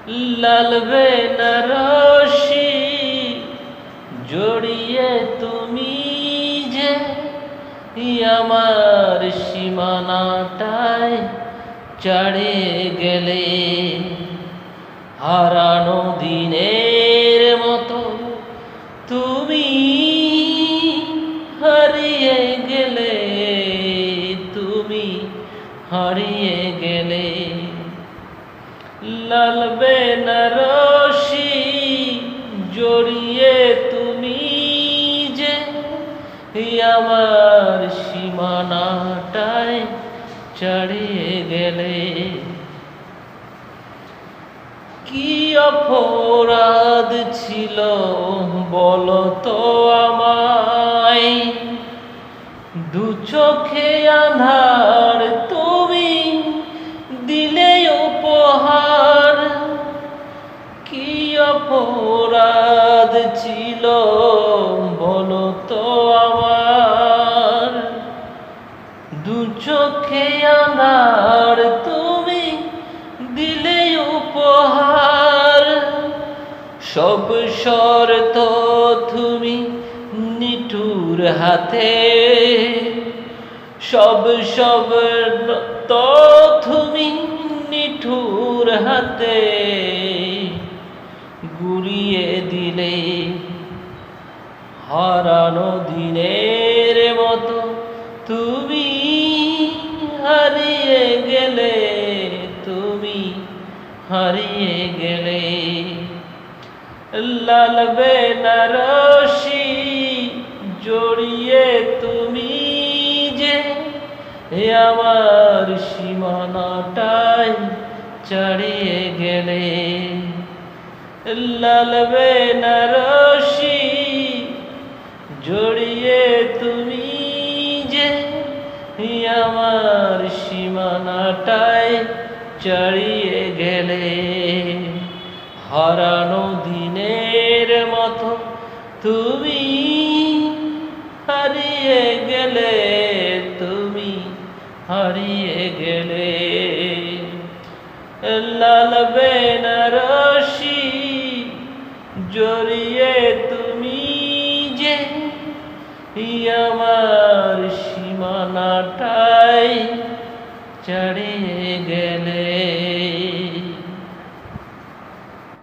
লাল বেনারসি জড়িয়ে তুমি যে আমার সীমানাটায় ছাড়িয়ে গেলে, হারানো দিনের মতো তুমি হারিয়ে গেলে, তুমি হারিয়ে গেলে। লাল বেনারসি জড়িয়ে তুমি যে আমার সীমানাটায় ছাড়িয়ে গেলে। কি অপরাধ ছিল বলো তো আমায়, দু চোখে আঁধার তুমি দিলে উপহার। কি অপরাধ ছিল বলো তো আমার, দু চোখে আঁধার তুমি দিলে উপহার। সব শর্ত তুমি নিঠুর হাতে, সব তো তুমি নিঠুর হাতে গুড়িয়ে দিলে, হারানো দিনের মতো তুমি হারিয়ে গেলে, তুমি হারিয়ে গেলে। লাল বেনারসি জড়িয়ে তুমি যে আমার সীমানাটায় ছাড়িয়ে গেলে। লাল বেনারসি জড়িয়ে তুমি যে আমার সীমানাটায় ছাড়িয়ে গেলে, হারানো দিনের মতো তুমি হারিয়ে গেলে, তুমি হারিয়ে গেলে। লাল বেনারসি জড়িয়ে তুমি যে আমার সীমানাটায় ছাড়িয়ে